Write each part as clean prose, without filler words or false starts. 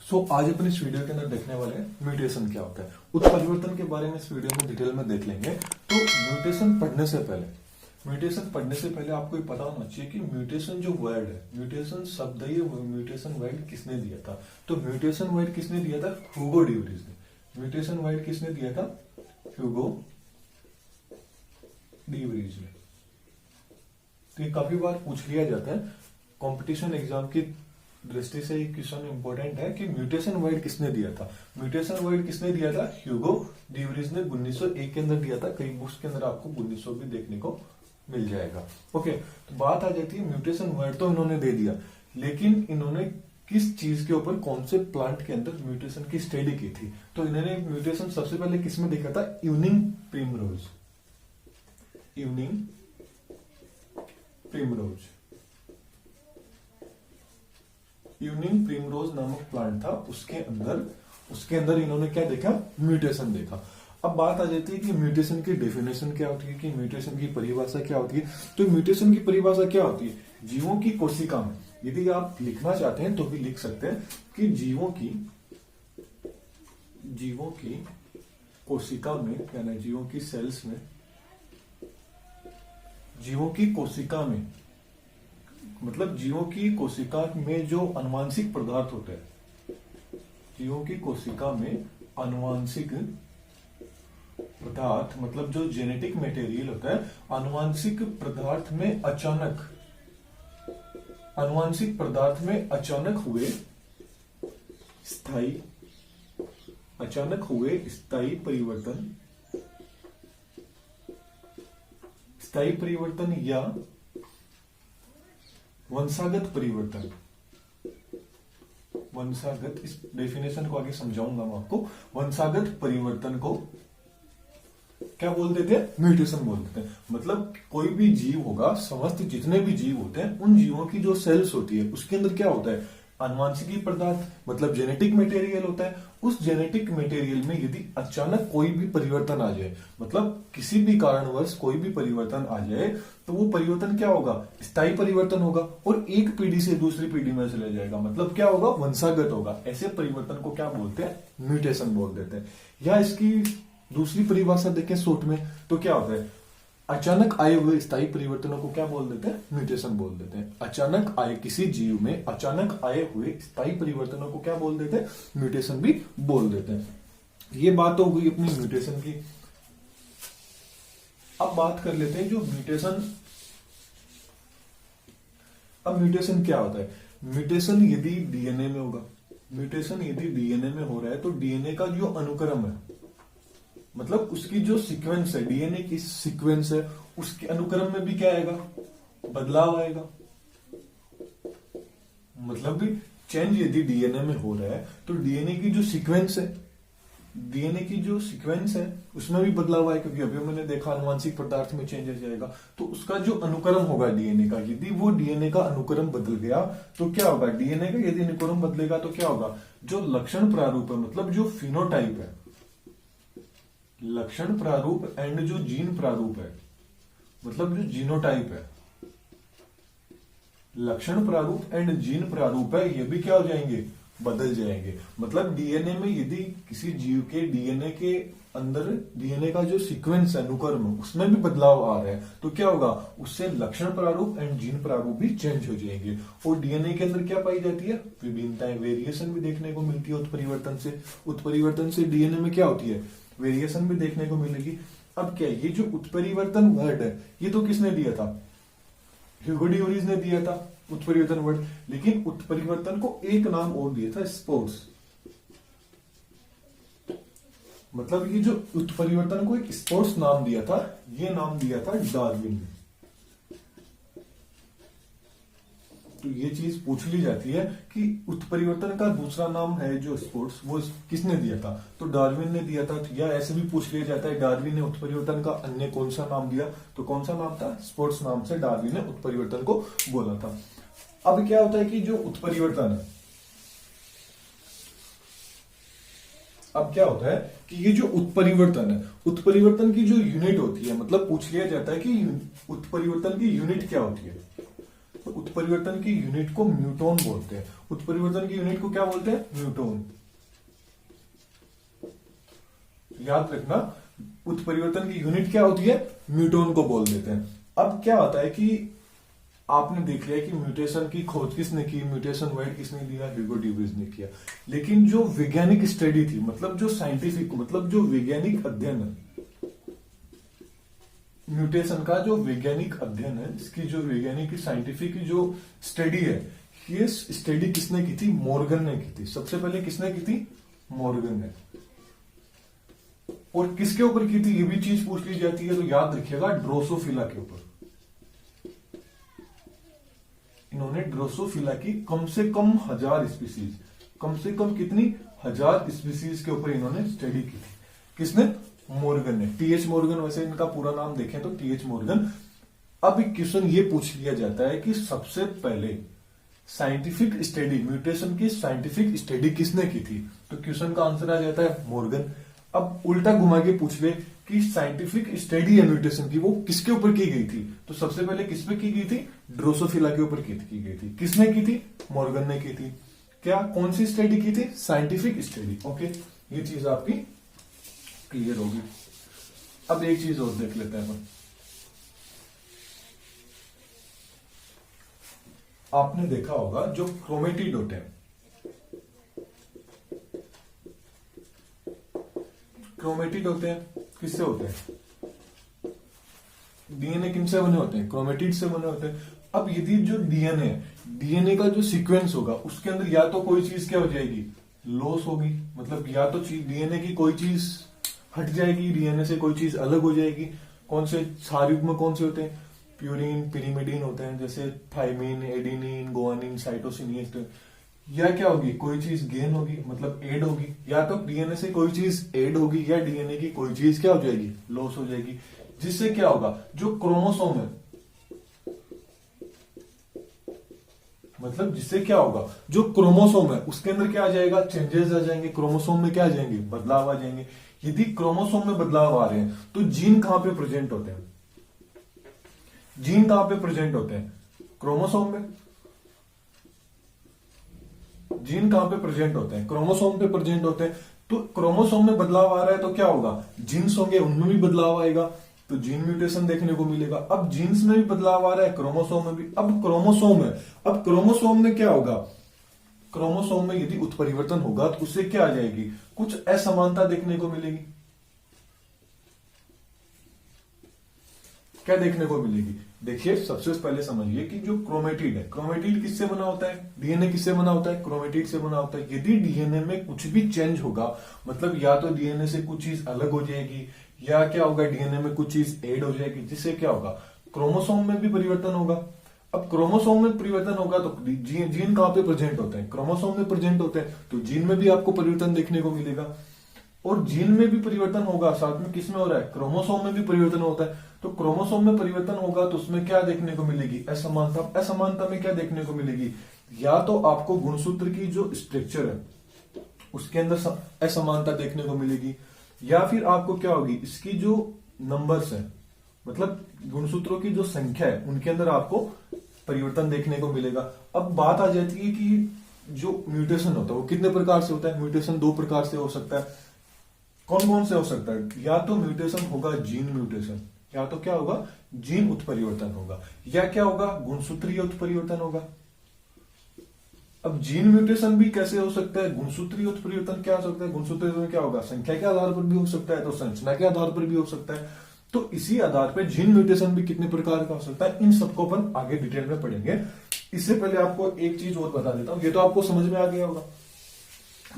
आज अपन इस वीडियो के अंदर देखने वाले हैं म्यूटेशन क्या होता है। उत्परिवर्तन के बारे में इस वीडियो में डिटेल में देख लेंगे। तो म्यूटेशन पढ़ने से पहले आपको ये पता होना चाहिए कि म्यूटेशन जो वर्ड है, म्यूटेशन शब्द है, म्यूटेशन वर्ड किसने दिया था। तो म्यूटेशन वर्ड किसने दिया था? ह्यूगो ड्यूरीज ने। म्यूटेशन वर्ड किसने दिया था? ह्यूगो ड्यूरीज ने। तो ये काफी बार पूछ लिया जाता है कंपटीशन एग्जाम की दृष्टि से। ये क्वेश्चन इंपॉर्टेंट है कि म्यूटेशन वर्ड किसने दिया था। म्यूटेशन वर्ड किसने दिया था? ह्यूगो ड्यूरीज ने 1901 के अंदर दिया था। कई बुक्स के अंदर आपको 1900 भी देखने को मिल जाएगा। ओके, तो बात आ जाती है म्यूटेशन वर्ड तो इन्होंने दे दिया, लेकिन इन्होंने किस चीज के ऊपर, कौन से प्लांट के अंदर म्यूटेशन की स्टडी की थी। तो इन्होंने म्यूटेशन सबसे पहले किसमें देखा था? Evening primrose. Evening primrose, evening primrose नामक प्लांट था, उसके अंदर इन्होंने क्या देखा? म्यूटेशन देखा। अब बात आ जाती है कि म्यूटेशन की डेफिनेशन क्या होती है, कि म्यूटेशन की परिभाषा क्या होती है। तो म्यूटेशन की परिभाषा क्या होती है? जीवों की कोशिका में, यदि आप लिखना चाहते हैं तो भी लिख सकते हैं कि जीवों की कोशिका में, यानी जीवों की सेल्स में, जीवों की कोशिका में, मतलब जीवों की कोशिका में जो आनुवांशिक पदार्थ होते हैं, जीवों की कोशिका में आनुवांशिक पदार्थ, मतलब जो जेनेटिक मटेरियल होता है, आनुवांशिक पदार्थ में अचानक हुए स्थायी परिवर्तन या वंशागत परिवर्तन। इस डेफिनेशन को आगे समझाऊंगा मैं आपको। वंशागत परिवर्तन को क्या बोल देते हैं? म्यूटेशन बोल देते हैं। मतलब कोई भी जीव होगा, समस्त जितने भी जीव होते हैं, उन जीवों की जो सेल्स होती है उसके अंदर क्या होता है? आनुवांशिकी पदार्थ, मतलब जेनेटिक मटेरियल होता है। उस जेनेटिक मटेरियल में यदि अचानक कोई भी परिवर्तन आ जाए, मतलब किसी भी कारणवश कोई भी परिवर्तन आ जाए, तो वो परिवर्तन क्या होगा? स्थायी परिवर्तन होगा और एक पीढ़ी से दूसरी पीढ़ी में चले जाएगा। मतलब क्या होगा? वंशागत होगा। ऐसे परिवर्तन को क्या बोलते हैं? म्यूटेशन बोल देते हैं। या इसकी दूसरी परिभाषा देखें शॉर्ट में, तो क्या होता है? अचानक आए हुए स्थायी परिवर्तनों को क्या बोल देते हैं? म्यूटेशन बोल देते हैं। अचानक आए, किसी जीव में अचानक आए हुए स्थायी परिवर्तनों को क्या बोल देते हैं? म्यूटेशन भी बोल देते हैं। ये बात हो गई अपनी म्यूटेशन की। अब बात कर लेते हैं जो म्यूटेशन। अब म्यूटेशन क्या होता है? म्यूटेशन यदि डीएनए में होगा, म्यूटेशन यदि डीएनए में हो रहा है, तो डीएनए का जो अनुक्रम है, मतलब उसकी जो सीक्वेंस है, डीएनए की सीक्वेंस है, उसके अनुक्रम में भी क्या आएगा? बदलाव आएगा। मतलब भी चेंज यदि डीएनए में हो रहा है, तो डीएनए की जो सीक्वेंस है, उसमें भी बदलाव आएगा। क्योंकि अभी मैंने देखा आनुवांशिक पदार्थ में चेंज आ जाएगा, तो उसका जो अनुक्रम होगा डीएनए का, यदि वो डीएनए का अनुक्रम बदल गया तो क्या होगा? डीएनए का यदि अनुक्रम बदलेगा तो क्या होगा? जो लक्षण प्रारूप है, मतलब जो फिनोटाइप है, लक्षण प्रारूप एंड जो जीन प्रारूप है, मतलब जो जीनोटाइप है, लक्षण प्रारूप एंड जीन प्रारूप है, ये भी क्या हो जाएंगे? बदल जाएंगे। मतलब डीएनए में यदि किसी जीव के डीएनए के अंदर डीएनए का जो सीक्वेंस है, अनुक्रम, उसमें भी बदलाव आ रहा है, तो क्या होगा? उससे लक्षण प्रारूप एंड जीन प्रारूप भी चेंज हो जाएंगे। और डीएनए के अंदर क्या पाई जाती है? विभिन्नताएं, वेरिएशन भी देखने को मिलती है उत्परिवर्तन से डीएनए में क्या होती है? वेरिएशन भी देखने को मिलेगी। अब क्या, ये जो उत्परिवर्तन वर्ड है, ये तो किसने दिया था? ह्यूगो ड्यूरीज ने दिया था उत्परिवर्तन वर्ड। लेकिन उत्परिवर्तन को एक नाम और दिया था, स्पोर्स। मतलब ये जो उत्परिवर्तन को एक स्पोर्ट्स नाम दिया था, ये नाम दिया था डार्विन ने। तो ये चीज पूछ ली जाती है कि उत्परिवर्तन का दूसरा नाम है जो स्पोर्ट्स, वो किसने दिया था? तो डार्विन ने दिया था। या ऐसे भी पूछ लिया जाता है डार्विन ने उत्परिवर्तन का अन्य कौन सा नाम दिया? तो कौन सा नाम था? स्पोर्ट्स नाम से डार्विन ने उत्परिवर्तन को बोला था। अब क्या होता है कि जो उत्परिवर्तन है, अब क्या होता है कि ये जो उत्परिवर्तन है, उत्परिवर्तन की जो यूनिट होती है, मतलब पूछ लिया जाता है कि उत्परिवर्तन की यूनिट क्या होती है? उत्परिवर्तन की यूनिट को न्यूटन बोलते हैं। उत्परिवर्तन की यूनिट को क्या बोलते हैं? न्यूटन। याद रखना, उत्परिवर्तन की यूनिट क्या होती है? न्यूटन को बोल देते हैं। अब क्या होता है कि आपने देख लिया कि म्यूटेशन की खोज किसने की? म्यूटेशन वर्ड किसने दिया? ह्यूगो ड्यूबिस ने किया। लेकिन जो वैज्ञानिक स्टडी थी, मतलब जो साइंटिफिक, मतलब जो वैज्ञानिक अध्ययन है, म्यूटेशन का जो वैज्ञानिक अध्ययन है, इसकी जो वैज्ञानिक साइंटिफिक जो स्टडी है, ये स्टडी किसने की थी? मॉर्गन ने की थी। सबसे पहले किसने की थी? मॉर्गन ने। और किसके ऊपर की थी? ये भी चीज पूछ ली जाती है, तो याद रखिएगा, ड्रोसोफिला के ऊपर। इन्होंने ड्रोसोफिला की कम से कम 1000 स्पीसीज, कम से कम कितनी? 1000 स्पीसीज के ऊपर इन्होंने स्टडी की थी। किसने? मॉर्गन ने। टीएच मॉर्गन, वैसे इनका पूरा नाम देखें तो टीएच मॉर्गन। अब एक क्वेश्चन ये पूछ लिया जाता है कि सबसे पहले साइंटिफिक स्टडी, म्यूटेशन की साइंटिफिक स्टडी किसने की थी? तो क्वेश्चन का आंसर आ जाता है मॉर्गन। अब उल्टा घुमा के पूछ ले कि साइंटिफिक स्टडी है म्यूटेशन की, वो किसके ऊपर की गई थी? तो सबसे पहले किस पे की गई थी? ड्रोसोफिला के ऊपर की गई थी। किसने की थी? मॉर्गन ने की थी। क्या, कौन सी स्टडी की थी? Scientific study. ओके, ये चीज आपकी क्लियर होगी। अब एक चीज और देख लेते हैं। आपने देखा होगा जो क्रोमेटिड होते हैं, क्रोमेटिड होते हैं, किससे होते हैं? डीएनए किनसे बने होते हैं? क्रोमेटिड से बने होते हैं। अब यदि जो डीएनए का जो सीक्वेंस होगा, उसके अंदर या तो कोई चीज क्या हो जाएगी? लॉस होगी, मतलब या तो डीएनए की कोई चीज हट जाएगी, डीएनए से कोई चीज अलग हो जाएगी। कौन से क्षार युग्म कौन से होते हैं? प्यूरिन, पिरिमिडिन होते हैं, जैसे थाइमिन, एडिनिन, गुआनिन, साइटोसिन। ये या क्या होगी? कोई चीज गेन होगी, मतलब एड होगी। या तो डीएनए से कोई चीज एड होगी, या डीएनए की कोई चीज क्या हो जाएगी? लॉस हो जाएगी। जिससे क्या होगा? जो क्रोमोसोम है, मतलब जिससे क्या होगा? जो क्रोमोसोम है उसके अंदर क्या आ जाएगा? चेंजेस आ जाएंगे। क्रोमोसोम में क्या आ जाएंगे? बदलाव आ जाएंगे। यदि क्रोमोसोम में बदलाव आ रहे हैं तो जीन कहां पे प्रेजेंट होते हैं? जीन कहां पे प्रेजेंट होते हैं? क्रोमोसोम में। जीन कहां पे प्रेजेंट होते हैं? क्रोमोसोम पे प्रेजेंट होते हैं। तो क्रोमोसोम में बदलाव आ रहा है तो क्या होगा? जीन्स होंगे, उनमें भी बदलाव आएगा, तो जीन म्यूटेशन देखने को मिलेगा। अब जीन्स में भी बदलाव आ रहा है, क्रोमोसोम में भी। अब क्रोमोसोम है, अब क्रोमोसोम में क्या होगा? क्रोमोसोम में यदि उत्परिवर्तन होगा तो उससे क्या आ जाएगी? कुछ असमानता देखने को मिलेगी। क्या देखने को मिलेगी? देखिए, सबसे पहले समझिए कि जो क्रोमेटिड है, क्रोमेटिड किससे बना होता है? डीएनए किससे बना होता है? क्रोमेटिड से बना होता है। यदि डीएनए में कुछ भी चेंज होगा, मतलब या तो डीएनए से कुछ चीज अलग हो जाएगी, या क्या होगा? डीएनए में कुछ चीज ऐड हो जाएगी, जिससे क्या होगा? क्रोमोसोम में भी परिवर्तन होगा। अब क्रोमोसोम में परिवर्तन होगा तो जीन कहां पे प्रेजेंट होते हैं? क्रोमोसोम में प्रेजेंट होते हैं, तो जीन में भी आपको परिवर्तन देखने को मिलेगा। और जीन में भी परिवर्तन होगा, साथ में किसमें हो रहा है? क्रोमोसोम में भी परिवर्तन होता है। तो क्रोमोसोम में परिवर्तन होगा तो उसमें क्या देखने को मिलेगी? असमानता। असमानता में क्या देखने को मिलेगी? या तो आपको गुणसूत्र की जो स्ट्रक्चर है उसके अंदर असमानता देखने को मिलेगी, या फिर आपको क्या होगी? इसकी जो नंबर्स है, मतलब गुणसूत्रों की जो संख्या है, उनके अंदर आपको परिवर्तन देखने को मिलेगा। अब बात आ जाती है कि जो म्यूटेशन होता है वो कितने प्रकार से होता है? म्यूटेशन 2 प्रकार से हो सकता है। कौन कौन से हो सकता है? या तो म्यूटेशन होगा जीन म्यूटेशन, या तो क्या होगा? जीन उत्परिवर्तन होगा, या क्या होगा? गुणसूत्रीय उत्परिवर्तन होगा। अब जीन म्यूटेशन भी कैसे हो सकता है? गुणसूत्रीय उत्परिवर्तन क्या हो सकता है? गुणसूत्र में क्या होगा? संख्या के आधार पर भी हो सकता है, तो संरचना के आधार पर भी हो सकता है। तो इसी आधार पर जीन म्यूटेशन भी कितने प्रकार का हो सकता है, इन सबको अपन आगे डिटेल में पढ़ेंगे। इससे पहले आपको एक चीज और बता देता हूं, ये तो आपको समझ में आ गया होगा।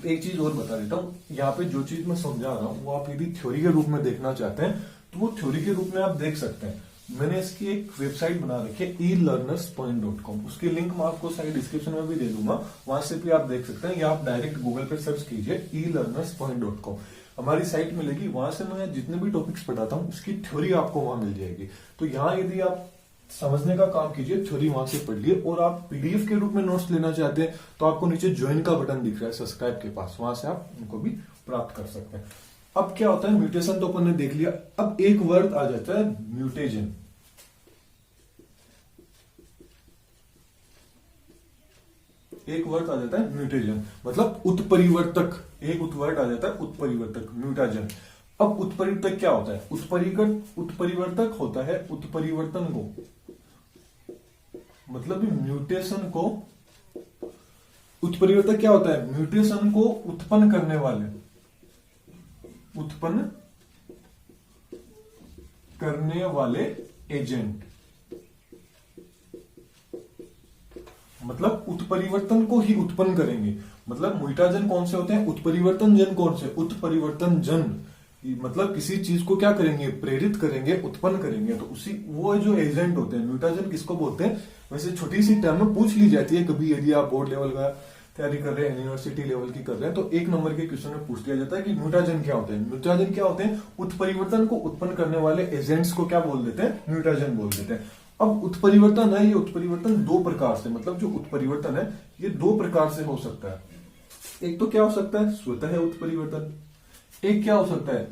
एक चीज और बता देता हूं, यहाँ पे जो चीज मैं समझा रहा हूं वो आप यदि थ्योरी के रूप में देखना चाहते हैं तो वो थ्योरी के रूप में आप देख सकते हैं। मैंने इसकी एक वेबसाइट बना रखी है elearnerspoint.com, उसकी लिंक मैं आपको साइड डिस्क्रिप्शन में भी दे दूंगा, वहां से भी आप देख सकते हैं, या आप डायरेक्ट गूगल पे सर्च कीजिए elearnerspoint.com, हमारी साइट मिलेगी। वहां से मैं जितने भी टॉपिक्स पढ़ाता हूँ उसकी थ्योरी आपको वहां मिल जाएगी। तो यहाँ यदि आप समझने का काम कीजिए, थ्योरी वहां से पढ़ लिए, और आप पीडीएफ के रूप में नोट्स लेना चाहते हैं तो आपको नीचे ज्वाइन का बटन दिख रहा है सब्सक्राइब के पास, वहां से आप उनको भी प्राप्त कर सकते हैं। अब क्या होता है? म्यूटेशन तो अपन ने देख लिया। अब एक वर्ड आ जाता है म्यूटेजन। एक वर्ड आ जाता है म्यूटेजन, मतलब उत्परिवर्तक। एक वर्ड आ जाता है उत्परिवर्तक, म्यूटाजन। अब उत्परिवर्तक क्या होता है? उत्परिवर्तक होता है उत्परिवर्तन को, मतलब म्यूटेशन को। उत्परिवर्तक क्या होता है? म्यूटेशन को उत्पन्न करने वाले एजेंट। मतलब उत्परिवर्तन को ही उत्पन्न करेंगे। मतलब म्यूटाजन कौन से होते हैं? उत्परिवर्तन जन कौन से? उत्परिवर्तन जन। मतलब किसी चीज को क्या करेंगे? प्रेरित करेंगे, उत्पन्न करेंगे। तो उसी वो जो एजेंट होते हैं, म्यूटाजन किसको बोलते हैं? वैसे छोटी सी टर्म में पूछ ली जाती है कभी, यदि आप बोर्ड लेवल का तैयारी कर रहे हैं, यूनिवर्सिटी लेवल की कर रहे हैं, तो 1 नंबर के क्वेश्चन में पूछ लिया जाता है कि म्यूटाजन क्या होते हैं। म्यूटाजन क्या होते हैं? उत्परिवर्तन को उत्पन्न करने वाले एजेंट्स को क्या बोल देते हैं? म्यूटाजन बोल देते हैं। अब उत्परिवर्तन है, ये उत्परिवर्तन 2 प्रकार से, मतलब जो उत्परिवर्तन है ये 2 प्रकार से हो सकता है। एक तो क्या हो सकता है? स्वतः उत्परिवर्तन। एक क्या हो सकता है?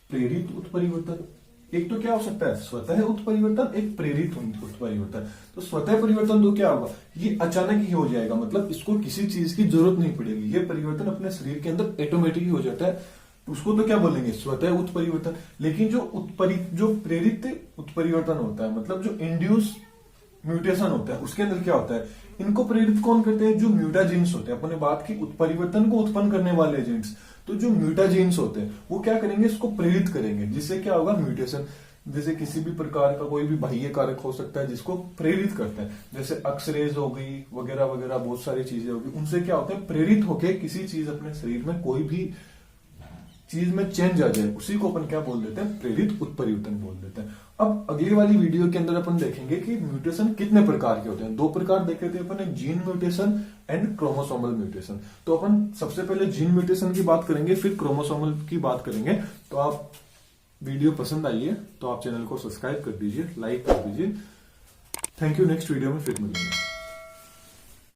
प्रेरित उत्परिवर्तन। एक तो क्या हो सकता है? स्वतः उत्परिवर्तन, एक प्रेरित उत्परिवर्तन। तो स्वतः परिवर्तन तो क्या होगा? ये अचानक ही हो जाएगा, मतलब इसको किसी चीज की जरूरत नहीं पड़ेगी, ये परिवर्तन अपने शरीर के अंदर ऑटोमेटिक ही हो जाता है। उसको तो क्या बोलेंगे? स्वतः उत्परिवर्तन। लेकिन जो प्रेरित उत्परिवर्तन होता है, मतलब जो इंड्यूस म्यूटेशन होता है, उसके अंदर क्या होता है? इनको प्रेरित कौन करते हैं? जो म्यूटाजीन्स होते हैं। अपने बात की उत्परिवर्तन को उत्पन्न करने वाले एजेंट्स, तो जो म्यूटाजीन्स होते हैं वो क्या करेंगे? इसको प्रेरित करेंगे, जिससे क्या होगा? म्यूटेशन। जैसे किसी भी प्रकार का कोई भी बाह्य कारक हो सकता है जिसको प्रेरित करते हैं, जैसे एक्सरेज हो गई वगैरह वगैरह, बहुत सारी चीजें होगी, उनसे क्या होता है? प्रेरित होके किसी चीज अपने शरीर में, कोई भी चीज में चेंज आ जाए, उसी को अपन क्या बोल देते हैं? प्रेरित उत्परिवर्तन बोल देते हैं। अब अगली वाली वीडियो के अंदर अपन देखेंगे कि म्यूटेशन कितने प्रकार के होते हैं। 2 प्रकार देखे थे अपन, gene mutation and chromosomal mutation. तो अपन सबसे पहले जीन म्यूटेशन की बात करेंगे, फिर क्रोमोसोमल की बात करेंगे। तो आप वीडियो पसंद आई है तो आप चैनल को सब्सक्राइब कर दीजिए, लाइक कर दीजिए। Thank you. नेक्स्ट वीडियो में फिर मिलेंगे।